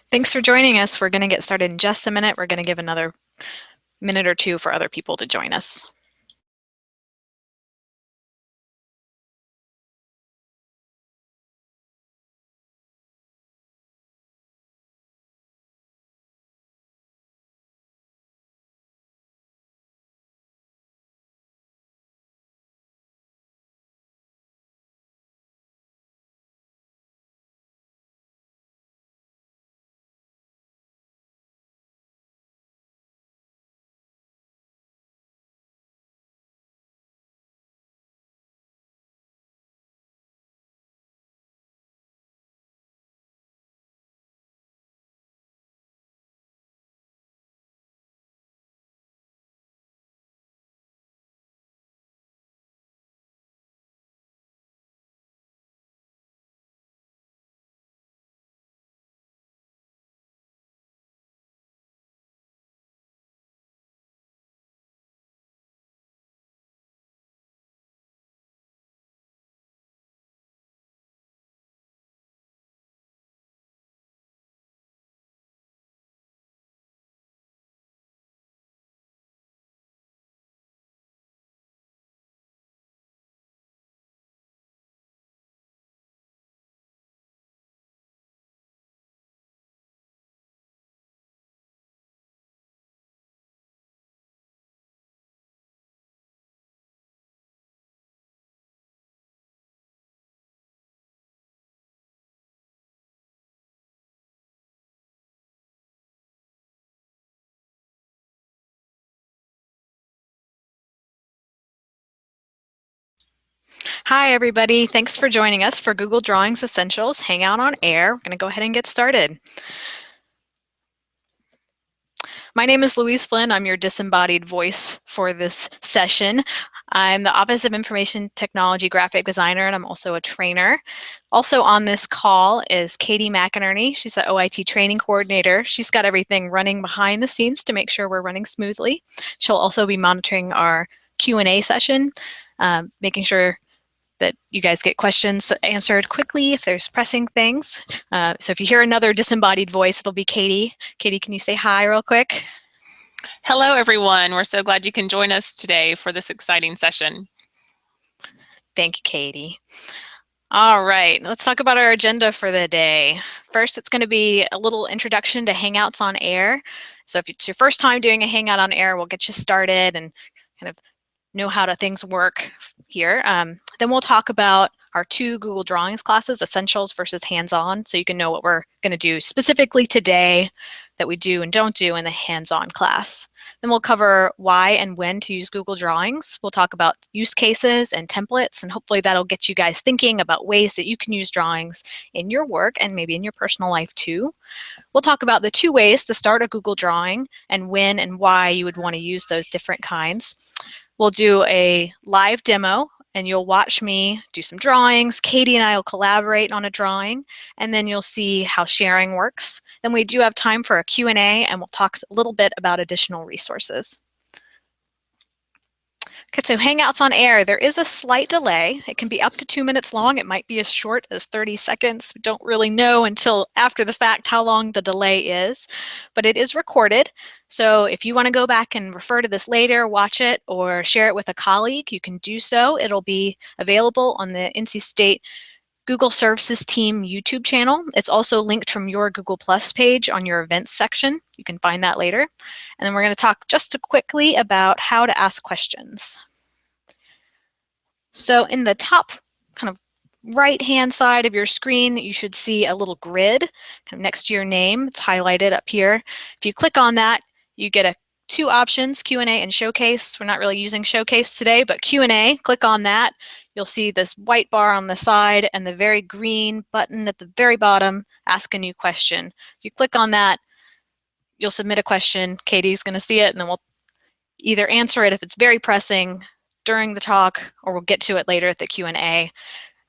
Thanks for joining us. We're going to get started in just a minute. We're going to give another minute or two for other people to join us. Hi, everybody. Thanks for joining us for Google Drawings Essentials Hangout on Air. We're going to go ahead and get started. My name is Louise Flynn. I'm your disembodied voice for this session. I'm the Office of Information Technology graphic designer, and I'm also a trainer. Also on this call is Katie McInerney. She's the OIT training coordinator. She's got everything running behind the scenes to make sure we're running smoothly. She'll also be monitoring our Q&A session, making sure that you guys get questions answered quickly if there's pressing things. So if you hear another disembodied voice, it'll be Katie. Katie, can you say hi real quick? Hello, everyone. We're so glad you can join us today for this exciting session. Thank you, Katie. All right, let's talk about our agenda for the day. First, it's going to be a little introduction to Hangouts on Air. So if it's your first time doing a Hangout on Air, we'll get you started and kind of know how things work here. Then we'll talk about our 2 Google Drawings classes, Essentials versus Hands-On, so you can know what we're going to do specifically today that we do and don't do in the hands-on class. Then we'll cover why and when to use Google Drawings. We'll talk about use cases and templates, and hopefully that'll get you guys thinking about ways that you can use drawings in your work and maybe in your personal life too. We'll talk about the 2 ways to start a Google Drawing and when and why you would want to use those different kinds. We'll do a live demo and you'll watch me do some drawings. Katie and I will collaborate on a drawing, and then you'll see how sharing works. Then we do have time for a Q&A, and we'll talk a little bit about additional resources. Okay, so Hangouts on Air, there is a slight delay. It can be up to 2 minutes long. It might be as short as 30 seconds. We don't really know until after the fact how long the delay is, but it is recorded. So if you want to go back and refer to this later, watch it, or share it with a colleague, you can do so. It'll be available on the NC State Google Services Team YouTube channel. It's also linked from your Google Plus page on your events section. You can find that later. And then we're going to talk just quickly about how to ask questions. So in the top kind of right-hand side of your screen, you should see a little grid kind of next to your name. It's highlighted up here. If you click on that, you get 2 options, Q&A and Showcase. We're not really using Showcase today, but Q&A, click on that. You'll see this white bar on the side and the very green button at the very bottom, Ask a New Question. If you click on that, you'll submit a question. Katie's going to see it, and then we'll either answer it if it's very pressing during the talk, or we'll get to it later at the Q&A.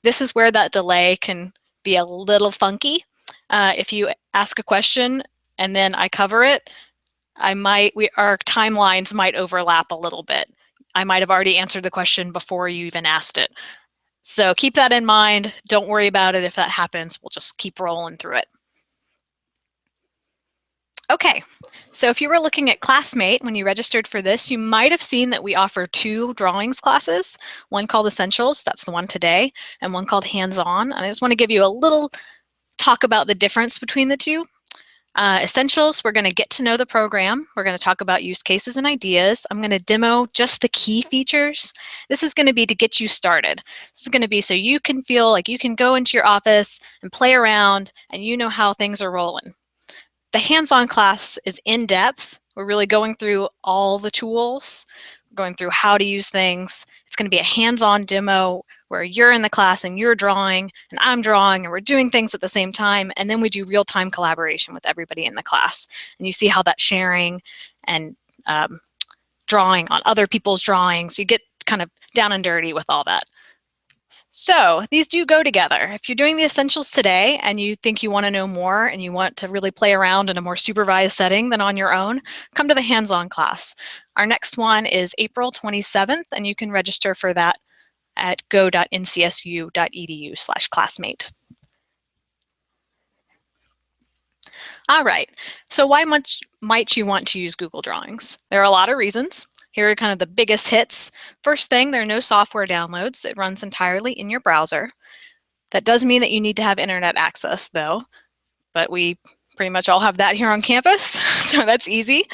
This is where that delay can be a little funky. If you ask a question and then I cover it, our timelines might overlap a little bit. I might have already answered the question before you even asked it. So keep that in mind. Don't worry about it if that happens. We'll just keep rolling through it. Okay, so if you were looking at Classmate when you registered for this, you might have seen that we offer 2 drawings classes, one called Essentials, that's the one today, and one called Hands-On. And I just want to give you a little talk about the difference between the two. Essentials, we're going to get to know the program. We're going to talk about use cases and ideas. I'm going to demo just the key features. This is going to be to get you started. This is going to be so you can feel like you can go into your office and play around and you know how things are rolling. The hands-on class is in-depth. We're really going through all the tools, going through how to use things. It's going to be a hands-on demo where you're in the class and you're drawing and I'm drawing and we're doing things at the same time, and then we do real-time collaboration with everybody in the class. And you see how that sharing and drawing on other people's drawings, you get kind of down and dirty with all that. So these do go together. If you're doing the essentials today and you think you want to know more and you want to really play around in a more supervised setting than on your own, come to the hands-on class. Our next one is April 27th, and you can register for that at go.ncsu.edu/classmate. All right, so why might you want to use Google Drawings? There are a lot of reasons. Here are kind of the biggest hits. First thing, there are no software downloads. It runs entirely in your browser. That does mean that you need to have internet access though, but we pretty much all have that here on campus, so that's easy.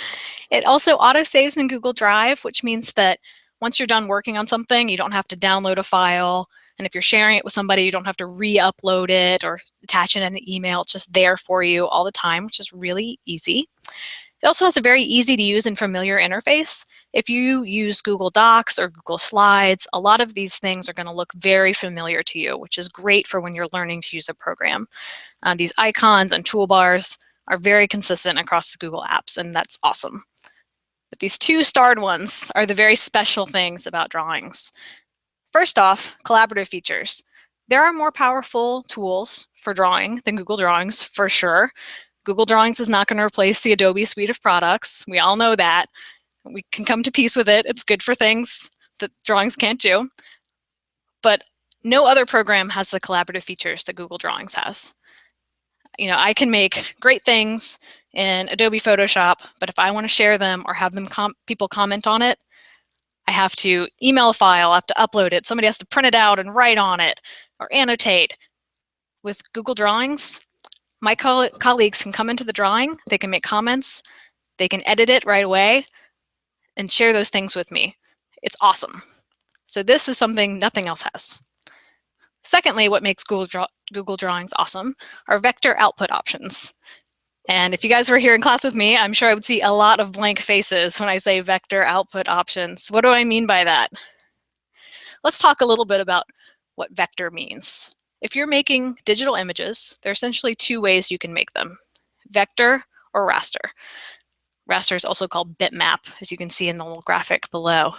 It also auto-saves in Google Drive, which means that once you're done working on something, you don't have to download a file. And if you're sharing it with somebody, you don't have to re-upload it or attach it in an email. It's just there for you all the time, which is really easy. It also has a very easy to use and familiar interface. If you use Google Docs or Google Slides, a lot of these things are going to look very familiar to you, which is great for when you're learning to use a program. These icons and toolbars are very consistent across the Google apps, and that's awesome. But these 2 starred ones are the very special things about drawings. First off, collaborative features. There are more powerful tools for drawing than Google Drawings, for sure. Google Drawings is not going to replace the Adobe suite of products. We all know that. We can come to peace with it. It's good for things that drawings can't do. But no other program has the collaborative features that Google Drawings has. You know, I can make great things in Adobe Photoshop, but if I want to share them or have them people comment on it, I have to email a file, I have to upload it, somebody has to print it out and write on it or annotate. With Google Drawings, my colleagues can come into the drawing, they can make comments, they can edit it right away and share those things with me. It's awesome. So this is something nothing else has. Secondly, what makes Google Drawings awesome are vector output options. And if you guys were here in class with me, I'm sure I would see a lot of blank faces when I say vector output options. What do I mean by that? Let's talk a little bit about what vector means. If you're making digital images, there are essentially 2 ways you can make them, vector or raster. Raster is also called bitmap, as you can see in the little graphic below.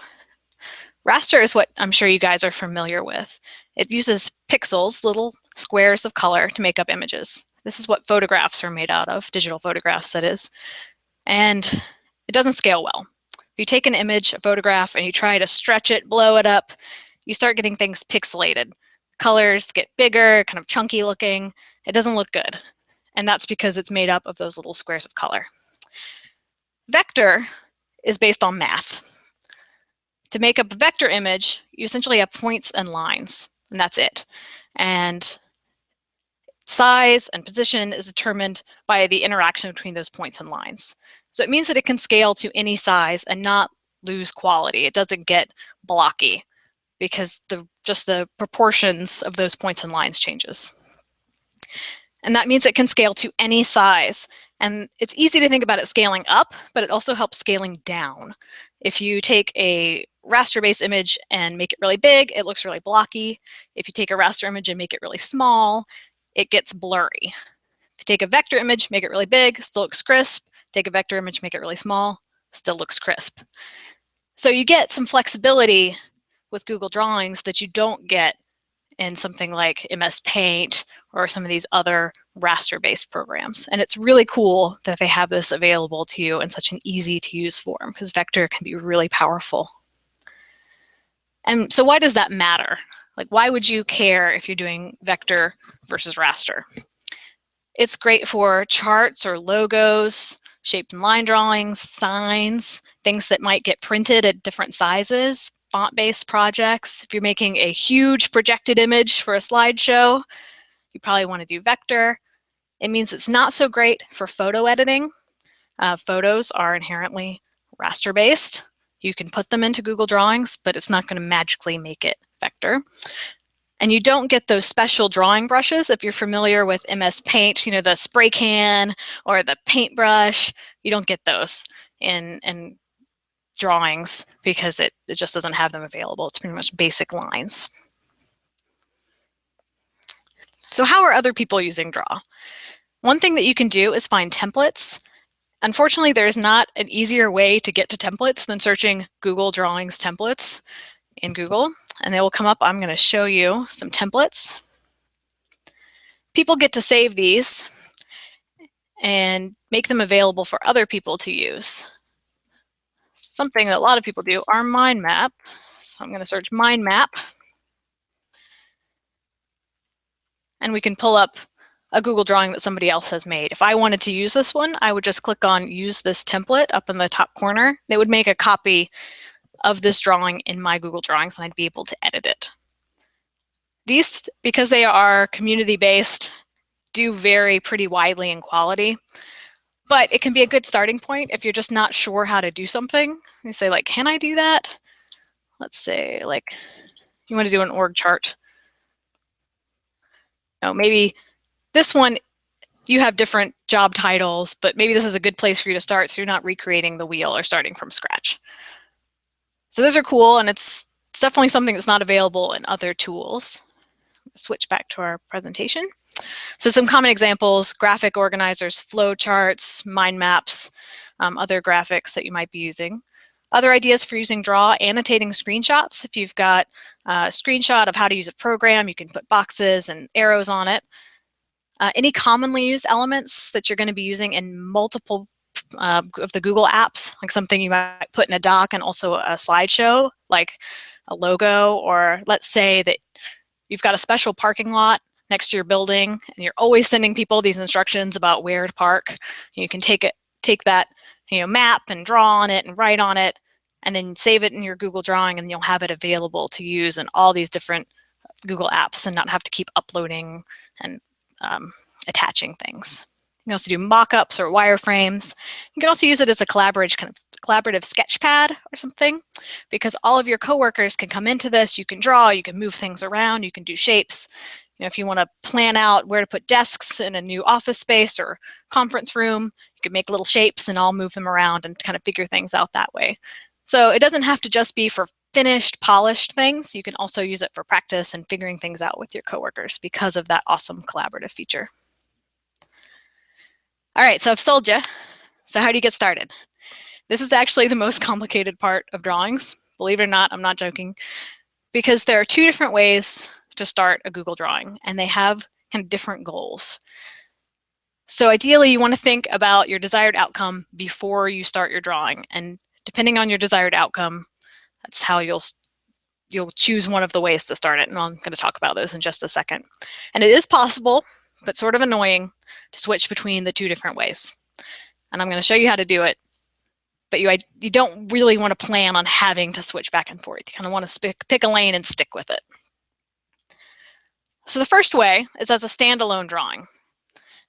Raster is what I'm sure you guys are familiar with. It uses pixels, little squares of color, to make up images. This is what photographs are made out of, digital photographs, that is. And it doesn't scale well. If you take an image, a photograph, and you try to stretch it, blow it up, you start getting things pixelated. Colors get bigger, kind of chunky looking. It doesn't look good. And that's because it's made up of those little squares of color. Vector is based on math. To make up a vector image, you essentially have points and lines, and that's it. And size and position is determined by the interaction between those points and lines. So it means that it can scale to any size and not lose quality. It doesn't get blocky because just the proportions of those points and lines changes. And that means it can scale to any size. And it's easy to think about it scaling up, but it also helps scaling down. If you take a raster-based image and make it really big, it looks really blocky. If you take a raster image and make it really small, it gets blurry. If you take a vector image, make it really big, still looks crisp. Take a vector image, make it really small, still looks crisp. So you get some flexibility with Google Drawings that you don't get in something like MS Paint or some of these other raster-based programs. And it's really cool that they have this available to you in such an easy-to-use form, because vector can be really powerful. And so why does that matter? Like, why would you care if you're doing vector versus raster? It's great for charts or logos, shape and line drawings, signs, things that might get printed at different sizes, font-based projects. If you're making a huge projected image for a slideshow, you probably want to do vector. It means it's not so great for photo editing. Photos are inherently raster-based. You can put them into Google Drawings, but it's not going to magically make it vector. And you don't get those special drawing brushes. If you're familiar with MS Paint, you know, the spray can or the paintbrush, you don't get those in drawings because it just doesn't have them available. It's pretty much basic lines. So how are other people using Draw? One thing that you can do is find templates. Unfortunately, there's not an easier way to get to templates than searching Google Drawings templates in Google, and they will come up. I'm going to show you some templates. People get to save these and make them available for other people to use. Something that a lot of people do are mind map. So I'm going to search mind map, and we can pull up a Google drawing that somebody else has made. If I wanted to use this one, I would just click on use this template up in the top corner. It would make a copy of this drawing in my Google Drawings, and I'd be able to edit it. These, because they are community-based, do vary pretty widely in quality, but it can be a good starting point if you're just not sure how to do something. You say, like, can I do that? Let's say, like, you want to do an org chart. You know, maybe this one, you have different job titles, but maybe this is a good place for you to start so you're not recreating the wheel or starting from scratch. So those are cool, and it's definitely something that's not available in other tools. Let's switch back to our presentation. So some common examples: graphic organizers, flow charts, mind maps, other graphics that you might be using. Other ideas for using Draw: annotating screenshots. If you've got a screenshot of how to use a program, you can put boxes and arrows on it. Any commonly used elements that you're going to be using in multiple of the Google apps, like something you might put in a doc and also a slideshow, like a logo, or let's say that you've got a special parking lot next to your building and you're always sending people these instructions about where to park. You can take that map and draw on it and write on it, and then save it in your Google Drawing, and you'll have it available to use in all these different Google apps and not have to keep uploading and attaching things. You can also do mock-ups or wireframes. You can also use it as a collaborative sketch pad or something, because all of your coworkers can come into this. You can draw, you can move things around, you can do shapes. If you want to plan out where to put desks in a new office space or conference room, you can make little shapes and all move them around and kind of figure things out that way. So it doesn't have to just be for finished, polished things. You can also use it for practice and figuring things out with your coworkers because of that awesome collaborative feature. All right, so I've sold you. So how do you get started? This is actually the most complicated part of drawings. Believe it or not, I'm not joking, because there are two different ways to start a Google drawing, and they have kind of different goals. So ideally, you want to think about your desired outcome before you start your drawing, and depending on your desired outcome, that's how you'll choose one of the ways to start it, and I'm going to talk about those in just a second. And it is possible, but sort of annoying, to switch between the two different ways. And I'm going to show you how to do it, but you don't really want to plan on having to switch back and forth. You kind of want to pick a lane and stick with it. So the first way is as a standalone drawing.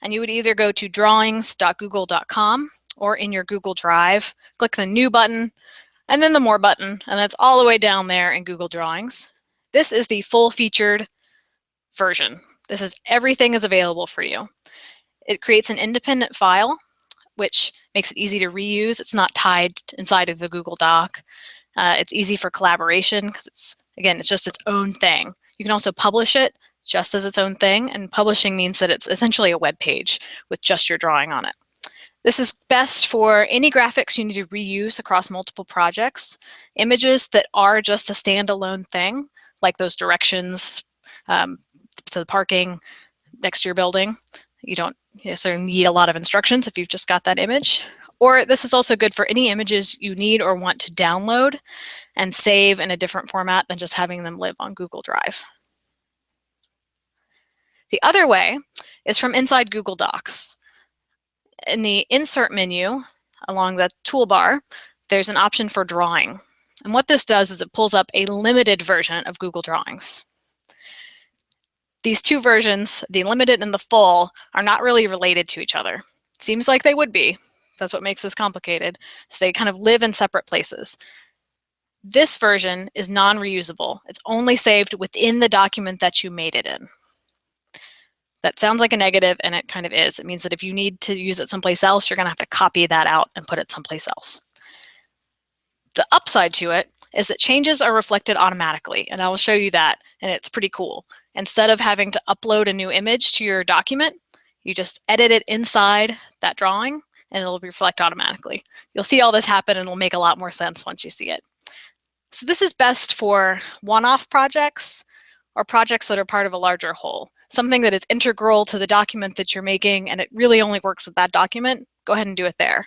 And you would either go to drawings.google.com, or in your Google Drive, click the New button, and then the More button, and that's all the way down there in Google Drawings. This is the full-featured version. This is everything is available for you. It creates an independent file, which makes it easy to reuse. It's not tied inside of the Google Doc. It's easy for collaboration because it's just its own thing. You can also publish it just as its own thing, and publishing means that it's essentially a web page with just your drawing on it. This is best for any graphics you need to reuse across multiple projects, images that are just a standalone thing, like those directions to the parking next to your building. You don't necessarily need a lot of instructions if you've just got that image. Or this is also good for any images you need or want to download and save in a different format than just having them live on Google Drive. The other way is from inside Google Docs. in the Insert menu along the toolbar, there's an option for Drawing. And what this does is it pulls up a limited version of Google Drawings. These two versions, the limited and the full, are not really related to each other. Seems like they would be. That's what makes this complicated. So they kind of live in separate places. This version is non-reusable. It's only saved within the document that you made it in. That sounds like a negative, and it kind of is. It means that if you need to use it someplace else, you're going to have to copy that out and put it someplace else. The upside to it is that changes are reflected automatically, and I will show you that, and it's pretty cool. Instead of having to upload a new image to your document, you just edit it inside that drawing, and it'll reflect automatically. You'll see all this happen, and it'll make a lot more sense once you see it. So this is best for one-off projects or projects that are part of a larger whole. Something that is integral to the document that you're making, and it really only works with that document, go ahead and do it there.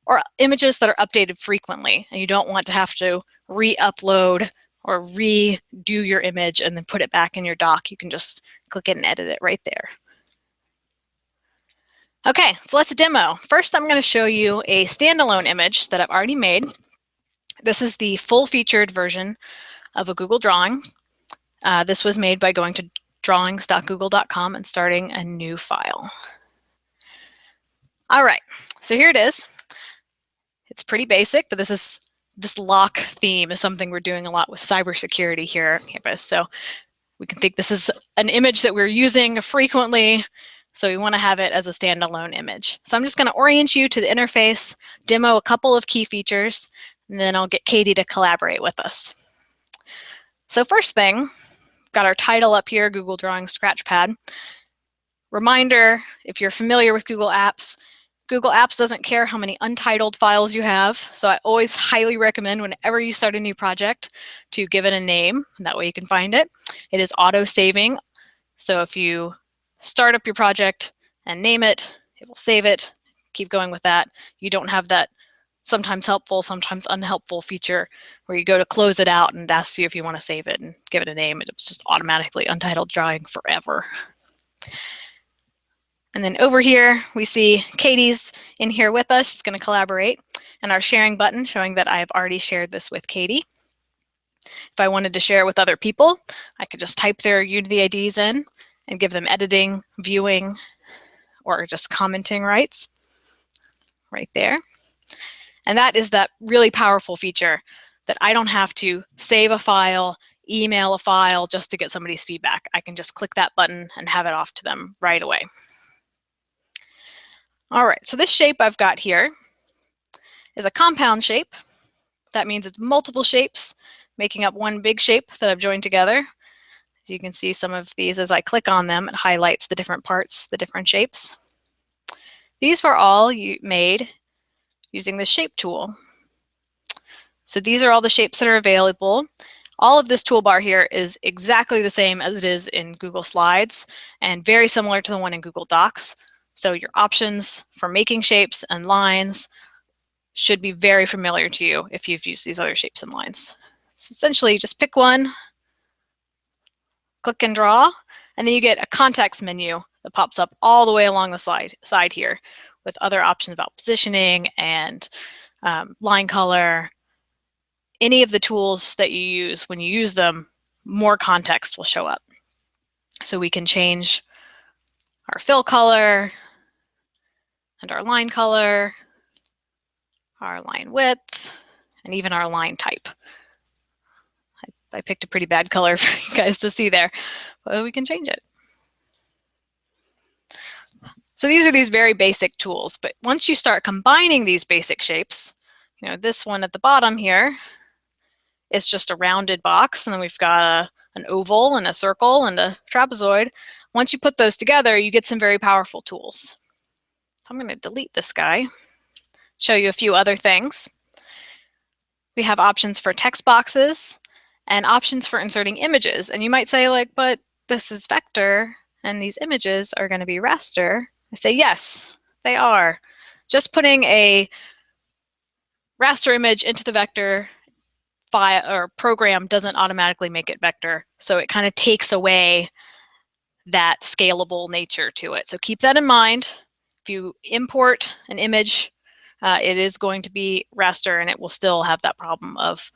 Or images that are updated frequently, and you don't want to have to re-upload or redo your image and then put it back in your doc. You can just click it and edit it right there. Okay, so let's demo. First, I'm going to show you a standalone image that I've already made. This is the full-featured version of a Google Drawing. This was made by going to drawings.google.com and starting a new file. All right, so here it is. It's pretty basic, but this lock theme is something we're doing a lot with cybersecurity here on campus. So we can think this is an image that we're using frequently, so we want to have it as a standalone image. So I'm just going to orient you to the interface, demo a couple of key features, and then I'll get Katie to collaborate with us. So first thing, got our title up here, Google Drawing Scratchpad. Reminder, if you're familiar with Google Apps doesn't care how many untitled files you have, so I always highly recommend whenever you start a new project to give it a name, and that way you can find it. It is auto-saving, so if you start up your project and name it, it will save it, keep going with that. You don't have that sometimes helpful, sometimes unhelpful feature where you go to close it out and it asks you if you want to save it and give it a name, and it's just automatically Untitled Drawing forever. And then over here, we see Katie's in here with us. She's going to collaborate. And our sharing button showing that I've already shared this with Katie. If I wanted to share it with other people, I could just type their Unity IDs in and give them editing, viewing, or just commenting rights right there. And that is that really powerful feature that I don't have to save a file, email a file just to get somebody's feedback. I can just click that button and have it off to them right away. All right, so this shape I've got here is a compound shape. That means it's multiple shapes making up one big shape that I've joined together. As you can see some of these, as I click on them, it highlights the different parts, the different shapes. These were all made using the shape tool. So these are all the shapes that are available. All of this toolbar here is exactly the same as it is in Google Slides and very similar to the one in Google Docs. So your options for making shapes and lines should be very familiar to you if you've used these other shapes and lines. So essentially, just pick one, click and draw, and then you get a context menu that pops up all the way along the side here with other options about positioning and line color. Any of the tools that you use, when you use them, more context will show up. So we can change our fill color and our line color, our line width, and even our line type. I picked a pretty bad color for you guys to see there, but we can change it. So these are these very basic tools, but once you start combining these basic shapes, you know, this one at the bottom here is just a rounded box, and then we've got an oval and a circle and a trapezoid. Once you put those together, you get some very powerful tools. So I'm going to delete this guy, show you a few other things. We have options for text boxes and options for inserting images. And you might say, like, but this is vector and these images are going to be raster. I say, yes, they are. Just putting a raster image into the vector file or program doesn't automatically make it vector. So it kind of takes away that scalable nature to it. So keep that in mind. If you import an image, it is going to be raster, and it will still have that problem of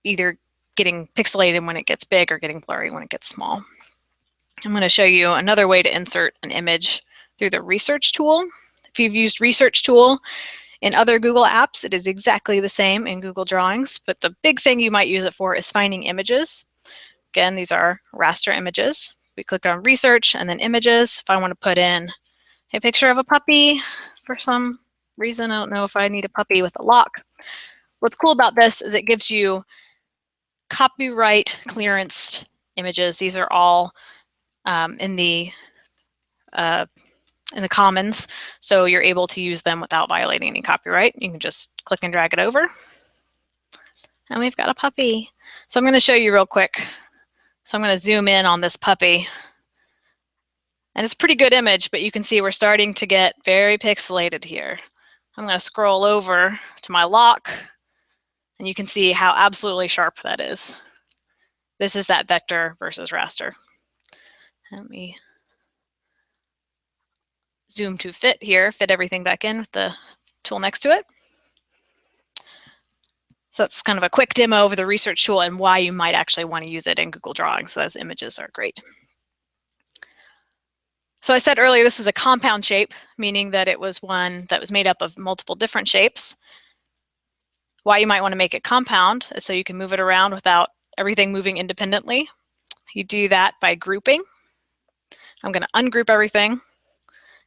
either getting pixelated when it gets big or getting blurry when it gets small. I'm going to show you another way to insert an image through the research tool. If you've used research tool in other Google apps, it is exactly the same in Google Drawings, but the big thing you might use it for is finding images. Again, these are raster images. We click on research and then images. If I want to put in a picture of a puppy for some reason, I don't know if I need a puppy with a lock. What's cool about this is it gives you copyright clearanced images. These are all in the commons, so you're able to use them without violating any copyright. You can just click and drag it over, and we've got a puppy. So I'm going to show you real quick. So I'm going to zoom in on this puppy, and it's a pretty good image, but you can see we're starting to get very pixelated here. I'm going to scroll over to my lock, and you can see how absolutely sharp that is. This is that vector versus raster. Let me zoom to fit here, fit everything back in with the tool next to it. So that's kind of a quick demo of the research tool and why you might actually want to use it in Google Drawings. Those images are great. So I said earlier this was a compound shape, meaning that it was one that was made up of multiple different shapes. Why you might want to make it compound is so you can move it around without everything moving independently. You do that by grouping. I'm going to ungroup everything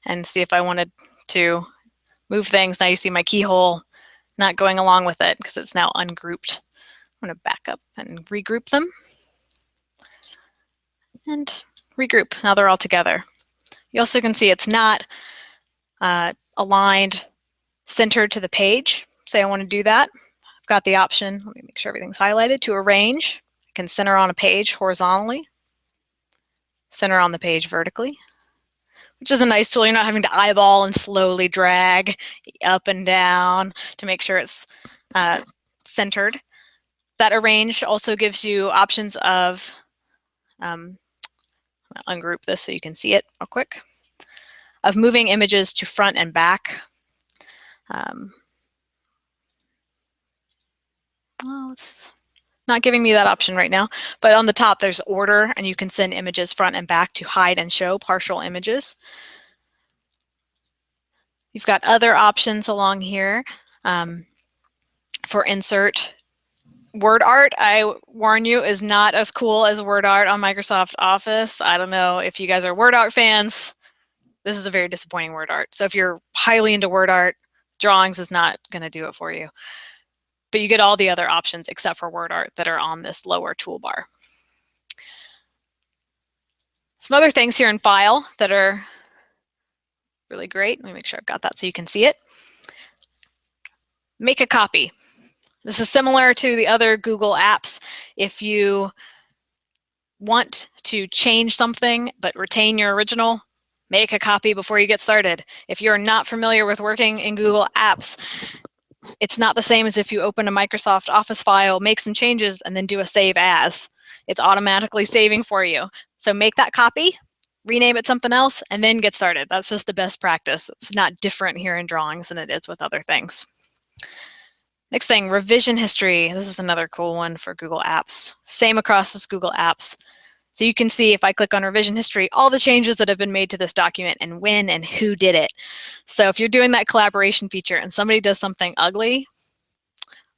and see if I wanted to move things. Now you see my keyhole not going along with it because it's now ungrouped. I'm going to back up and regroup them. And regroup. Now they're all together. You also can see it's not aligned centered to the page. Say I want to do that. I've got the option, let me make sure everything's highlighted, to arrange. I can center on a page horizontally, center on the page vertically, which is a nice tool. You're not having to eyeball and slowly drag up and down to make sure it's centered. That arrange also gives you options of, I'll ungroup this so you can see it real quick, of moving images to front and back. Well, it's not giving me that option right now, but on the top there's order, and you can send images front and back to hide and show partial images. You've got other options along here for insert. Word art, I warn you, is not as cool as word art on Microsoft Office. I don't know if you guys are word art fans. This is a very disappointing word art. So if you're highly into word art, Drawings is not going to do it for you. But you get all the other options except for word art that are on this lower toolbar. Some other things here in File that are really great. Let me make sure I've got that so you can see it. Make a copy. This is similar to the other Google apps. If you want to change something but retain your original, make a copy before you get started. If you're not familiar with working in Google Apps, it's not the same as if you open a Microsoft Office file, make some changes, and then do a save as. It's automatically saving for you. So make that copy, rename it something else, and then get started. That's just a best practice. It's not different here in Drawings than it is with other things. Next thing, revision history. This is another cool one for Google Apps. Same across as Google Apps. So you can see if I click on revision history, all the changes that have been made to this document and when and who did it. So if you're doing that collaboration feature and somebody does something ugly,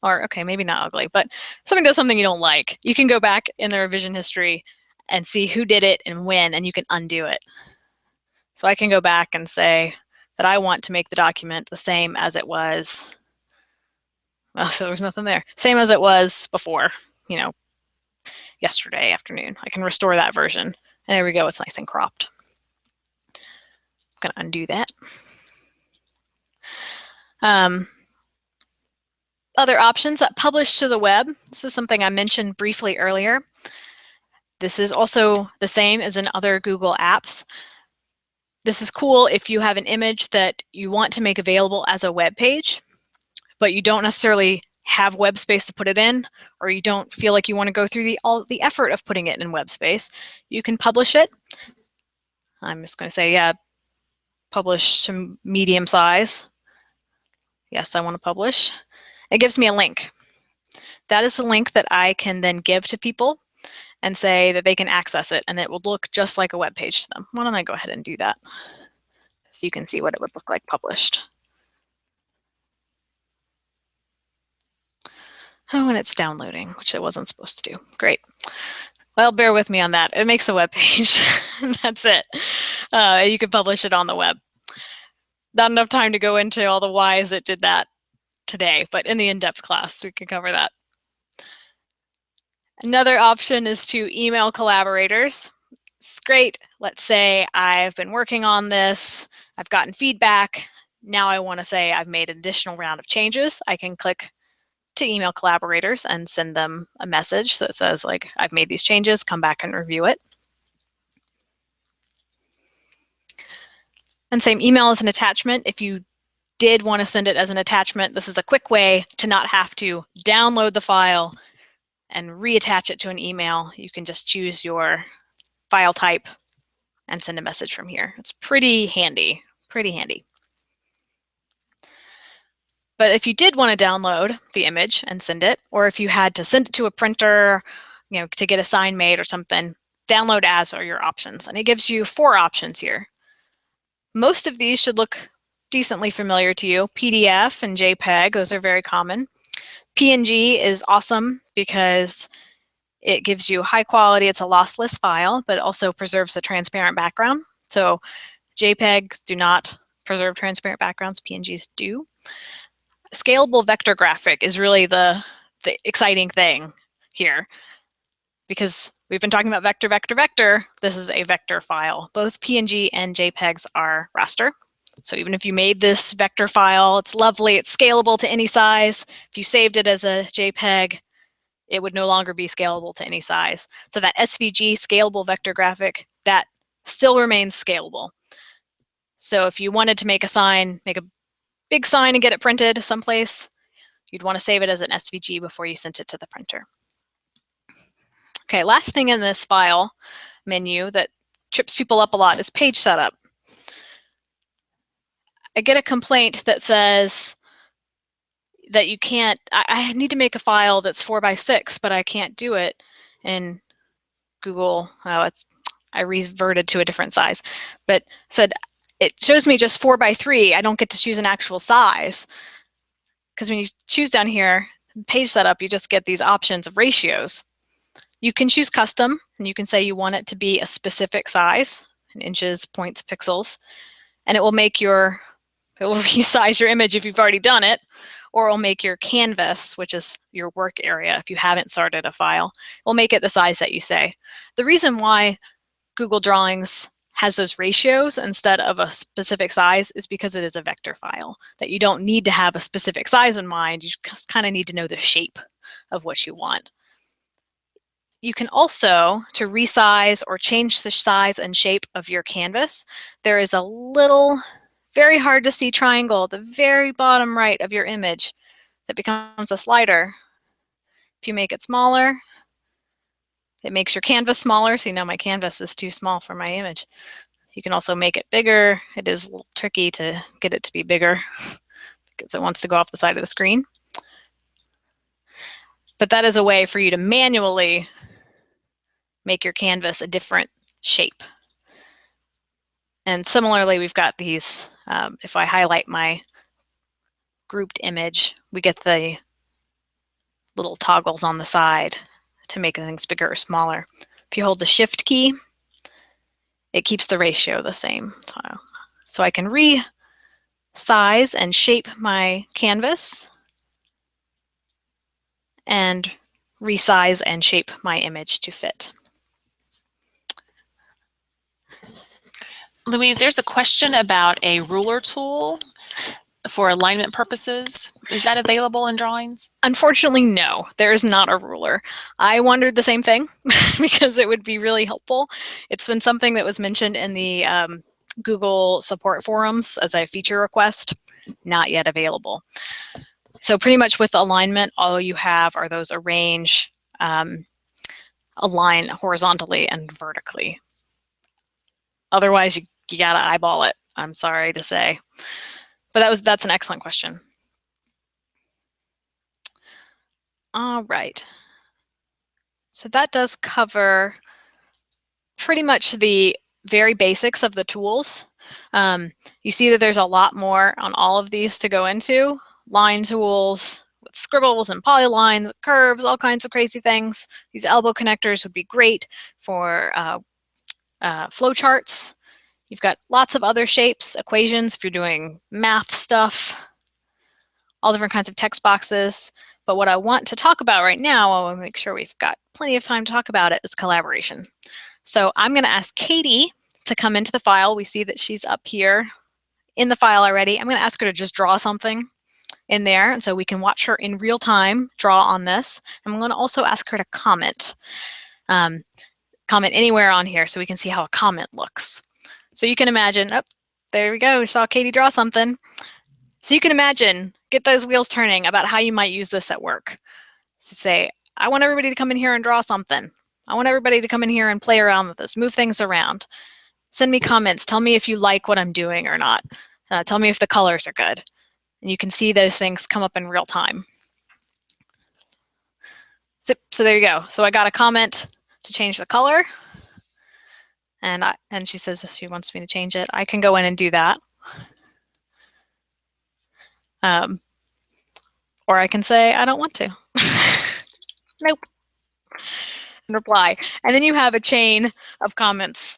or okay, maybe not ugly, but somebody does something you don't like, you can go back in the revision history and see who did it and when, and you can undo it. So I can go back and say that I want to make the document the same as it was. Well, so there was nothing there. Same as it was before, you know, yesterday afternoon. I can restore that version. And there we go, it's nice and cropped. I'm gonna undo that. Other options that publish to the web. This is something I mentioned briefly earlier. This is also the same as in other Google apps. This is cool if you have an image that you want to make available as a web page, but you don't necessarily have web space to put it in, or you don't feel like you want to go through all the effort of putting it in web space. You can publish it. I'm just going to say, yeah, publish to medium size. Yes, I want to publish. It gives me a link. That is a link that I can then give to people and say that they can access it, and it will look just like a web page to them. Why don't I go ahead and do that so you can see what it would look like published. Oh, and it's downloading, which it wasn't supposed to do. Great. Well, bear with me on that. It makes a web page. That's it. You can publish it on the web. Not enough time to go into all the whys it did that today, but in the in-depth class, we can cover that. Another option is to email collaborators. It's great. Let's say I've been working on this, I've gotten feedback. Now I want to say I've made an additional round of changes. I can click to email collaborators and send them a message that says, like, I've made these changes, come back and review it. And same, email as an attachment. If you did want to send it as an attachment, this is a quick way to not have to download the file and reattach it to an email. You can just choose your file type and send a message from here. It's pretty handy, pretty handy. But if you did want to download the image and send it, or if you had to send it to a printer, to get a sign made or something, download as are your options. And it gives you 4 options here. Most of these should look decently familiar to you. PDF and JPEG, those are very common. PNG is awesome because it gives you high quality, it's a lossless file, but it also preserves a transparent background. So JPEGs do not preserve transparent backgrounds, PNGs do. Scalable vector graphic is really the exciting thing here, because we've been talking about vector, vector, vector. This is a vector file. Both PNG and JPEGs are raster. So even if you made this vector file, it's lovely, it's scalable to any size. If you saved it as a JPEG, it would no longer be scalable to any size. So that SVG, scalable vector graphic, that still remains scalable. So if you wanted to make a sign, make a big sign and get it printed someplace, you'd want to save it as an SVG before you sent it to the printer. Okay, last thing in this file menu that trips people up a lot is page setup. I get a complaint that says that you can't, I need to make a file that's 4x6, but I can't do it in Google. I reverted to a different size, but said it shows me just 4x3. I don't get to choose an actual size, because when you choose down here, page setup, you just get these options of ratios. You can choose custom, and you can say you want it to be a specific size, in inches, points, pixels, and it will resize your image if you've already done it, or it'll make your canvas, which is your work area, if you haven't started a file, it'll make it the size that you say. The reason why Google Drawings has those ratios instead of a specific size is because it is a vector file, that you don't need to have a specific size in mind, you just kind of need to know the shape of what you want. You can also, to resize or change the size and shape of your canvas, there is a little, very hard to see triangle at the very bottom right of your image that becomes a slider. If you make it smaller, it makes your canvas smaller. See, now my canvas is too small for my image. You can also make it bigger. It is a little tricky to get it to be bigger because it wants to go off the side of the screen. But that is a way for you to manually make your canvas a different shape. And similarly, we've got these, if I highlight my grouped image, we get the little toggles on the side to make things bigger or smaller. If you hold the Shift key, it keeps the ratio the same. So I can resize and shape my canvas and resize and shape my image to fit. Louise, there's a question about a ruler tool for alignment purposes. Is that available in drawings? Unfortunately, no, there is not a ruler. I wondered the same thing because it would be really helpful. It's been something that was mentioned in the Google support forums as a feature request, not yet available. So pretty much with alignment, all you have are those arrange, align horizontally and vertically. Otherwise, you gotta eyeball it. I'm sorry to say. But that's an excellent question. All right. So that does cover pretty much the very basics of the tools. You see that there's a lot more on all of these to go into. Line tools with scribbles and polylines, curves, all kinds of crazy things. These elbow connectors would be great for flowcharts. You've got lots of other shapes, equations if you're doing math stuff, all different kinds of text boxes. But what I want to talk about right now, I want to make sure we've got plenty of time to talk about it, is collaboration. So I'm going to ask Katie to come into the file. We see that she's up here in the file already. I'm going to ask her to just draw something in there, and so we can watch her in real time draw on this. I'm going to also ask her to comment. Comment anywhere on here so we can see how a comment looks. So you can imagine, oh, there we go, we saw Katie draw something. So you can imagine, get those wheels turning about how you might use this at work. So say, I want everybody to come in here and draw something. I want everybody to come in here and play around with this, move things around. Send me comments, tell me if you like what I'm doing or not. Tell me if the colors are good. And you can see those things come up in real time. So there you go. So I got a comment to change the color. And she says she wants me to change it. I can go in and do that. Or I can say, I don't want to. Nope. And reply. And then you have a chain of comments,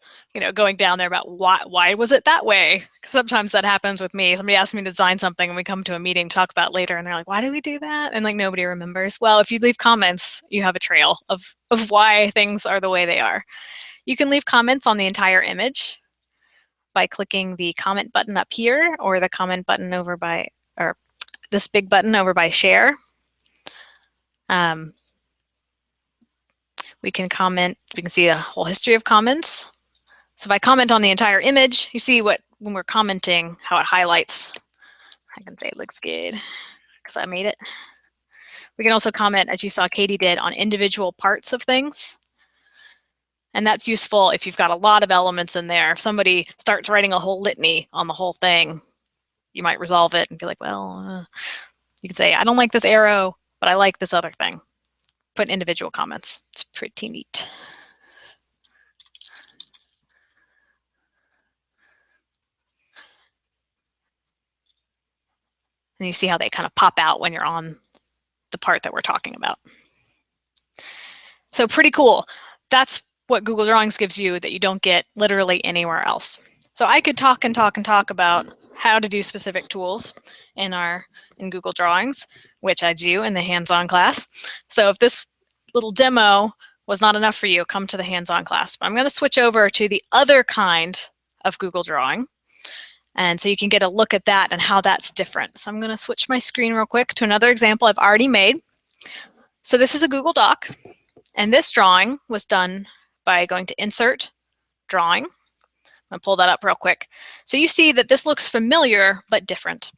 going down there about why was it that way? Sometimes that happens with me. Somebody asks me to design something and we come to a meeting to talk about it later and they're like, why did we do that? And nobody remembers. Well, if you leave comments, you have a trail of why things are the way they are. You can leave comments on the entire image by clicking the comment button up here or the comment button over by, or this big button over by share. We can comment, we can see a whole history of comments. So if I comment on the entire image, you see when we're commenting, how it highlights. I can say it looks good because I made it. We can also comment, as you saw Katie did, on individual parts of things. And that's useful if you've got a lot of elements in there. If somebody starts writing a whole litany on the whole thing, you might resolve it and be like, well, you can say, I don't like this arrow, but I like this other thing. Put individual comments. It's pretty neat. And you see how they kind of pop out when you're on the part that we're talking about. So pretty cool. That's what Google Drawings gives you that you don't get literally anywhere else. So I could talk and talk and talk about how to do specific tools in Google Drawings, which I do in the hands-on class. So if this little demo was not enough for you, come to the hands-on class. But I'm going to switch over to the other kind of Google Drawing. And so you can get a look at that and how that's different. So I'm going to switch my screen real quick to another example I've already made. So this is a Google Doc. And this drawing was done by going to Insert, Drawing. I'm going to pull that up real quick. So you see that this looks familiar, but different.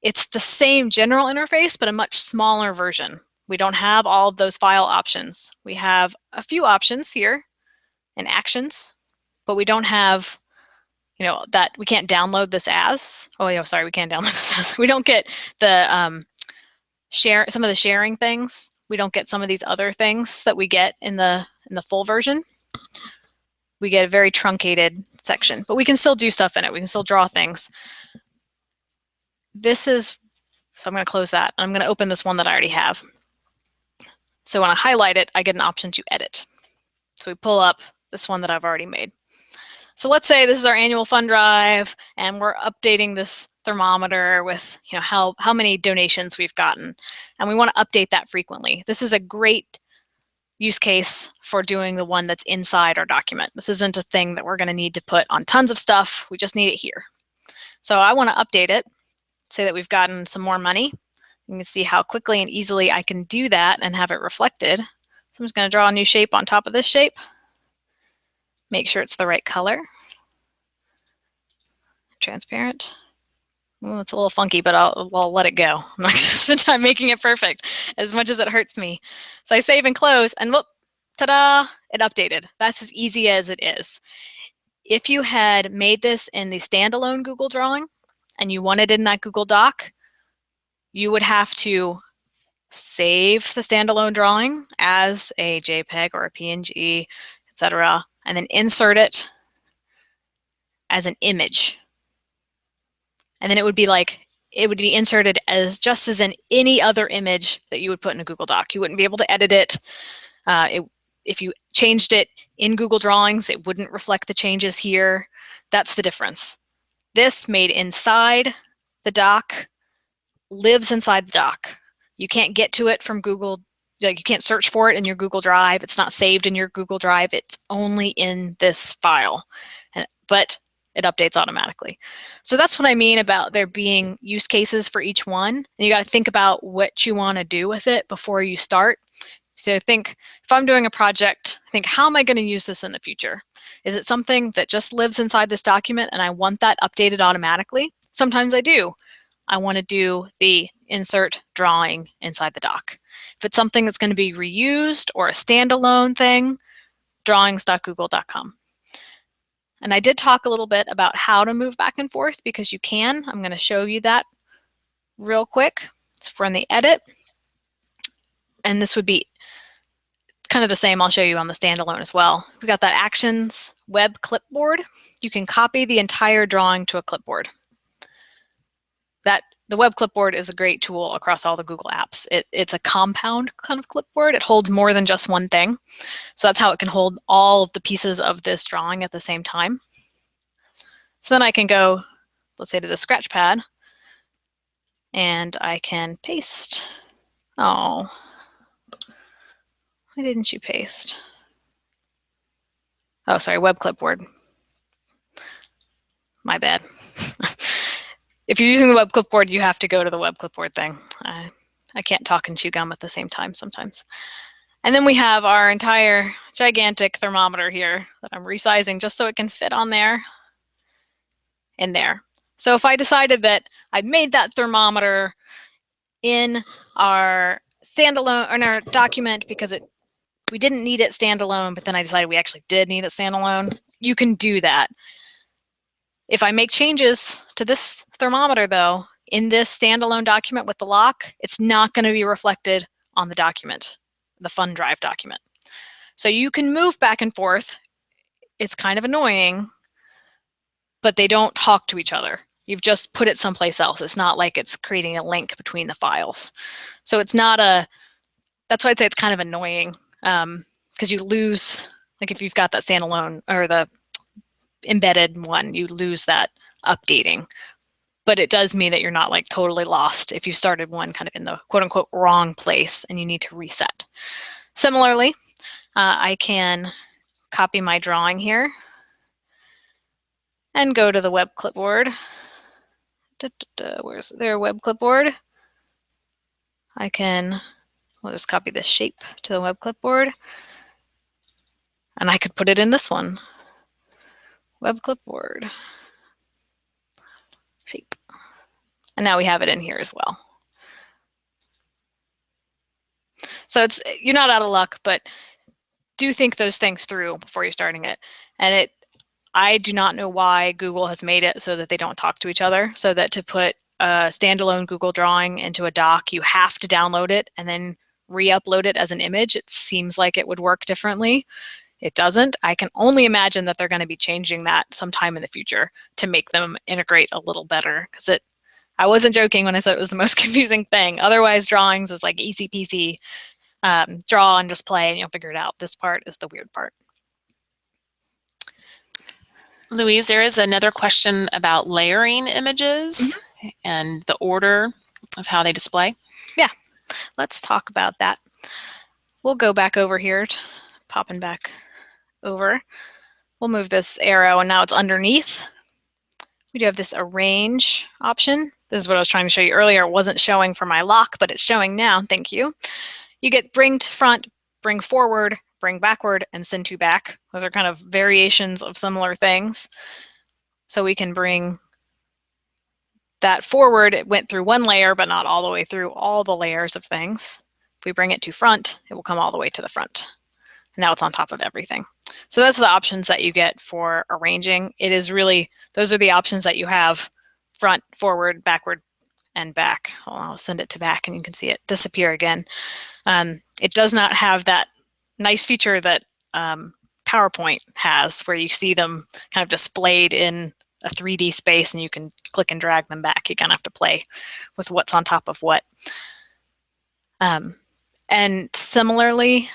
It's the same general interface, but a much smaller version. We don't have all of those file options. We have a few options here in Actions, but we don't have, that we can't download this as. Oh, yeah, sorry, we can't download this as. We don't get the some of the sharing things. We don't get some of these other things that we get in the full version. We get a very truncated section, but we can still do stuff in it. We can still draw things. So I'm going to close that. I'm going to open this one that I already have. So when I highlight it, I get an option to edit. So we pull up this one that I've already made. So let's say this is our annual fund drive and we're updating this thermometer with how many donations we've gotten. And we want to update that frequently. This is a great use case for doing the one that's inside our document. This isn't a thing that we're going to need to put on tons of stuff. We just need it here. So I want to update it, say that we've gotten some more money. You can see how quickly and easily I can do that and have it reflected. So I'm just going to draw a new shape on top of this shape. Make sure it's the right color. Transparent. Well, it's a little funky, but I'll let it go. I'm not going to spend time making it perfect as much as it hurts me. So I save and close, and whoop, ta-da, it updated. That's as easy as it is. if you had made this in the standalone Google Drawing and you wanted it in that Google Doc, you would have to save the standalone drawing as a JPEG or a PNG, etc., and then insert it as an image. And then it would be inserted as just as in any other image that you would put in a Google Doc. You wouldn't be able to edit it. If you changed it in Google Drawings, it wouldn't reflect the changes here. That's the difference. This made inside the doc lives inside the doc. You can't get to it from Google. You can't search for it in your Google Drive. It's not saved in your Google Drive. It's only in this file, but it updates automatically. So that's what I mean about there being use cases for each one. And you got to think about what you want to do with it before you start. So think, if I'm doing a project, think, how am I going to use this in the future? Is it something that just lives inside this document and I want that updated automatically? Sometimes I do. I want to do the insert drawing inside the doc. If it's something that's going to be reused or a standalone thing, drawings.google.com. And I did talk a little bit about how to move back and forth because you can. I'm going to show you that real quick. It's from the edit. And this would be kind of the same I'll show you on the standalone as well. We've got that Actions web clipboard. You can copy the entire drawing to a clipboard. The web clipboard is a great tool across all the Google apps. It's a compound kind of clipboard. It holds more than just one thing. So that's how it can hold all of the pieces of this drawing at the same time. So then I can go, let's say, to the scratch pad, and I can paste. Oh, why didn't you paste? Oh, sorry, web clipboard. My bad. If you're using the web clipboard, you have to go to the web clipboard thing. I can't talk and chew gum at the same time sometimes. And then we have our entire gigantic thermometer here that I'm resizing just so it can fit on there and there. So if I decided that I made that thermometer in our standalone, in our document because we didn't need it standalone, but then I decided we actually did need it standalone, you can do that. If I make changes to this thermometer, though, in this standalone document with the lock, it's not going to be reflected on the document, the Fun Drive document. So you can move back and forth. It's kind of annoying, but they don't talk to each other. You've just put it someplace else. It's not like it's creating a link between the files. So it's not that's why I'd say it's kind of annoying because you lose, like if you've got that standalone or the embedded one, you lose that updating. But it does mean that you're not like totally lost if you started one kind of in the quote unquote wrong place and you need to reset. Similarly, I can copy my drawing here and go to the web clipboard. Where's their web clipboard? I'll just copy this shape to the web clipboard and I could put it in this one. Web clipboard, shape. And now we have it in here as well. So you're not out of luck, but do think those things through before you're starting it. And I do not know why Google has made it so that they don't talk to each other, so that to put a standalone Google Drawing into a doc, you have to download it and then re-upload it as an image. It seems like it would work differently. It doesn't. I can only imagine that they're going to be changing that sometime in the future to make them integrate a little better, because I wasn't joking when I said it was the most confusing thing. Otherwise, drawings is like easy peasy. Draw and just play and you'll figure it out. This part is the weird part. Louise, there is another question about layering images and the order of how they display. Yeah, let's talk about that. We'll go back over here, popping back over. We'll move this arrow and now it's underneath. We do have this arrange option. This is what I was trying to show you earlier. It wasn't showing for my lock, but it's showing now. Thank you. You get bring to front, bring forward, bring backward, and send to back. Those are kind of variations of similar things. So we can bring that forward. It went through one layer, but not all the way through all the layers of things. If we bring it to front, it will come all the way to the front. And now it's on top of everything. So that's the options that you get for arranging. It is really, those are the options that you have: front, forward, backward, and back. I'll send it to back and you can see it disappear again. It does not have that nice feature that PowerPoint has, where you see them kind of displayed in a 3D space and you can click and drag them back. You kind of have to play with what's on top of what. And similarly,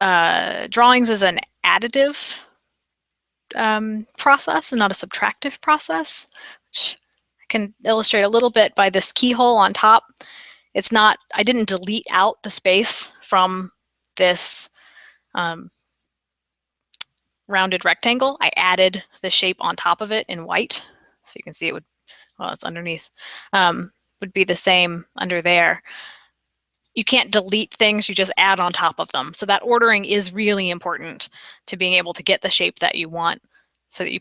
drawings is an additive process and not a subtractive process, which I can illustrate a little bit by this keyhole on top. It's not, I didn't delete out the space from this rounded rectangle. I added the shape on top of it in white. So you can see it would, well, it's underneath, would be the same under there. You can't delete things, you just add on top of them. So that ordering is really important to being able to get the shape that you want, so that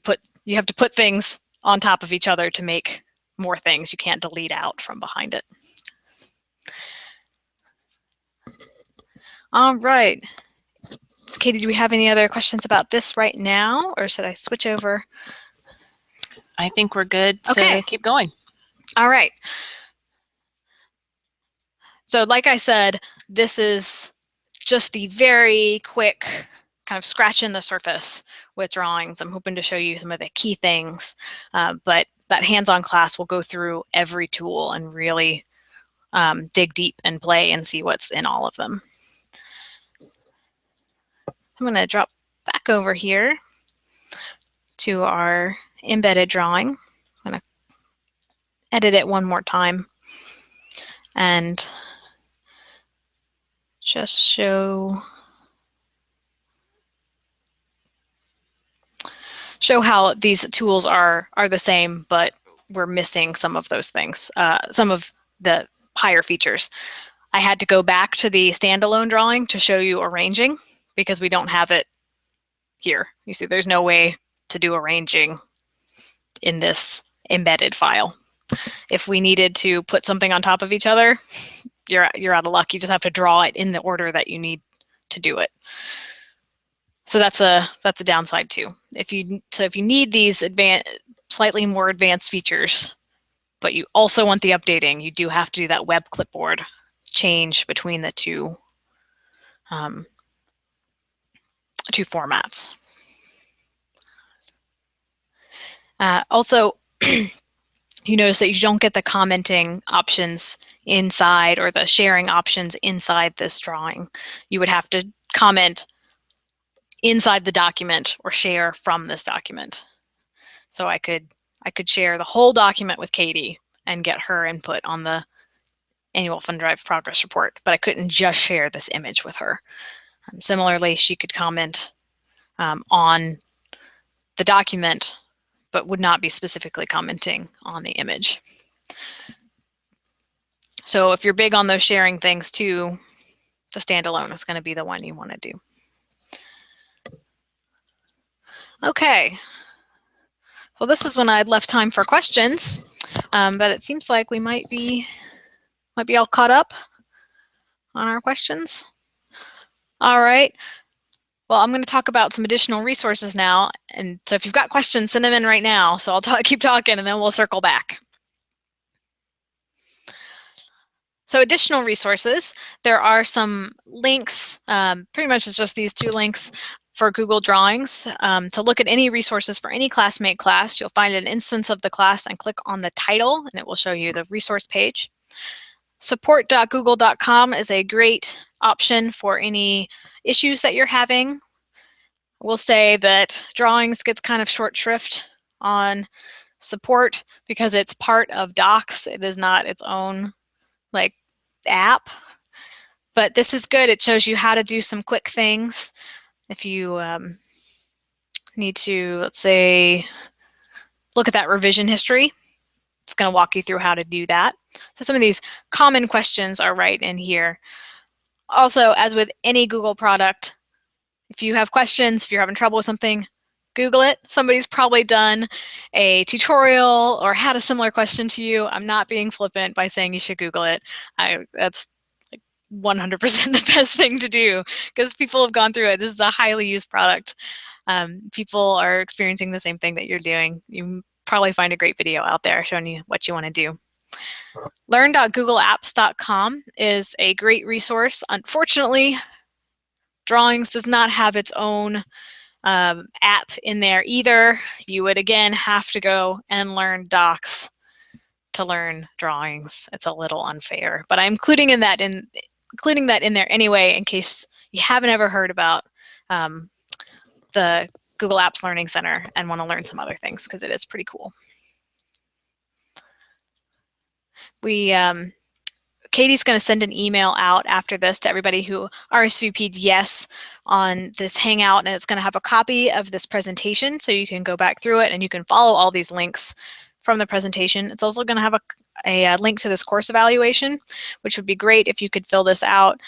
you have to put things on top of each other to make more things. You can't delete out from behind it. All right. So Katie, do we have any other questions about this right now, or should I switch over? I think we're good to keep going. All right. So like I said, this is just the very quick kind of scratching the surface with drawings. I'm hoping to show you some of the key things, but that hands-on class will go through every tool and really dig deep and play and see what's in all of them. I'm going to drop back over here to our embedded drawing. I'm going to edit it one more time and just show how these tools are the same, but we're missing some of those things, some of the higher features. I had to go back to the standalone drawing to show you arranging, because we don't have it here. You see, there's no way to do arranging in this embedded file. If we needed to put something on top of each other, you're out of luck. You just have to draw it in the order that you need to do it. So that's a downside too. If you need these slightly more advanced features, but you also want the updating, you do have to do that web clipboard change between the two formats. Also, you notice that you don't get the commenting options inside, or the sharing options inside this drawing. You would have to comment inside the document or share from this document. So I could share the whole document with Katie and get her input on the annual fund drive progress report, but I couldn't just share this image with her. Similarly, she could comment on the document, but would not be specifically commenting on the image. So if you're big on those sharing things too, the standalone is going to be the one you want to do. Okay. Well, this is when I'd left time for questions, but it seems like we might be all caught up on our questions. All right. Well, I'm going to talk about some additional resources now. And so if you've got questions, send them in right now. So I'll keep talking and then we'll circle back. So additional resources, there are some links, pretty much it's just these two links for Google Drawings. To look at any resources for any classmate class, you'll find an instance of the class and click on the title and it will show you the resource page. Support.google.com is a great option for any issues that you're having. We'll say that Drawings gets kind of short shrift on support because it's part of Docs. It is not its own like app, but this is good. It shows you how to do some quick things. If you need to, let's say, look at that revision history, it's going to walk you through how to do that. So some of these common questions are right in here. Also, as with any Google product, if you have questions, if you're having trouble with something, Google it. Somebody's probably done a tutorial or had a similar question to you. I'm not being flippant by saying you should Google it. That's like 100% the best thing to do because people have gone through it. This is a highly used product. People are experiencing the same thing that you're doing. You probably find a great video out there showing you what you want to do. Learn.googleapps.com is a great resource. Unfortunately, Drawings does not have its own app in there either. You would again have to go and learn Docs to learn Drawings. It's a little unfair, but I'm including that in there anyway in case you haven't ever heard about the Google Apps Learning Center and want to learn some other things because it is pretty cool. Katie's going to send an email out after this to everybody who RSVP'd yes on this Hangout, and it's going to have a copy of this presentation so you can go back through it and you can follow all these links from the presentation. It's also going to have a link to this course evaluation, which would be great if you could fill this out.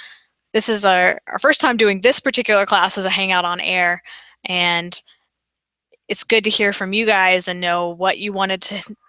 This is our first time doing this particular class as a Hangout on Air, and it's good to hear from you guys and know what you wanted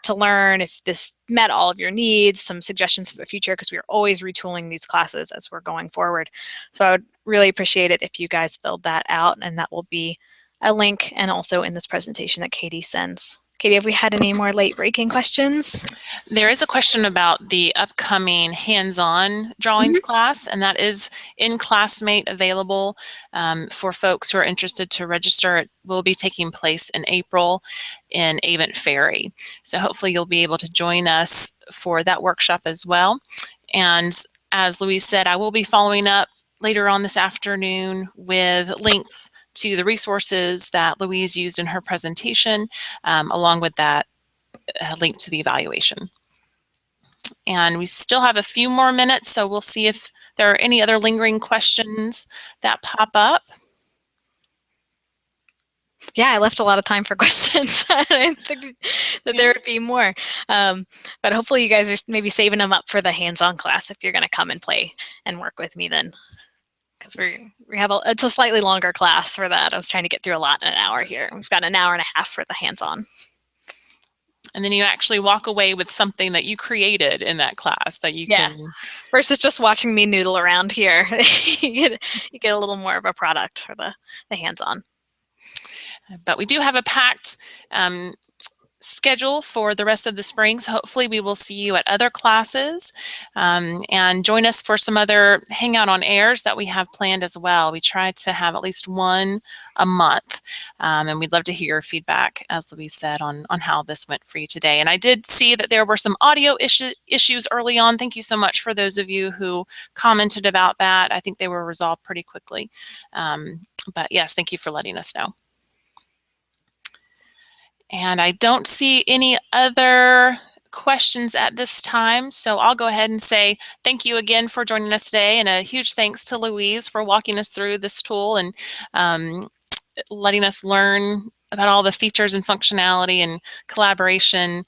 to learn, if this met all of your needs, some suggestions for the future, because we are always retooling these classes as we're going forward. So I would really appreciate it if you guys filled that out, and that will be a link and also in this presentation that Katie sends. Katie, have we had any more late breaking questions? There is a question about the upcoming hands-on drawings class, and that is in Classmate available for folks who are interested to register. It will be taking place in April in Avent Ferry. So hopefully you'll be able to join us for that workshop as well. And as Louise said, I will be following up later on this afternoon with links to the resources that Louise used in her presentation, along with that link to the evaluation. And we still have a few more minutes, so we'll see if there are any other lingering questions that pop up. Yeah, I left a lot of time for questions. I didn't think that there would be more. But hopefully you guys are maybe saving them up for the hands-on class if you're going to come and play and work with me then. Because it's a slightly longer class for that. I was trying to get through a lot in an hour here. We've got an hour and a half for the hands-on. And then you actually walk away with something that you created in that class that you can... Versus just watching me noodle around here. you get a little more of a product for the hands-on. But we do have a packed schedule for the rest of the spring, so hopefully we will see you at other classes and join us for some other Hangout on Airs that we have planned as well. We try to have at least one a month, and we'd love to hear your feedback, as Louise said, on how this went for you today. And I did see that there were some audio issues early on. Thank you so much for those of you who commented about that. I think they were resolved pretty quickly. But yes, thank you for letting us know. And I don't see any other questions at this time, so I'll go ahead and say thank you again for joining us today, and a huge thanks to Louise for walking us through this tool and letting us learn about all the features and functionality and collaboration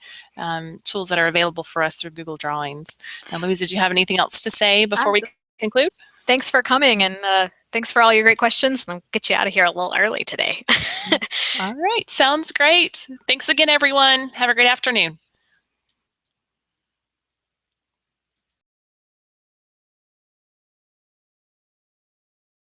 tools that are available for us through Google Drawings. And Louise, did you have anything else to say before we conclude? Thanks for coming, and thanks for all your great questions. I'll get you out of here a little early today. All right, sounds great. Thanks again, everyone. Have a great afternoon.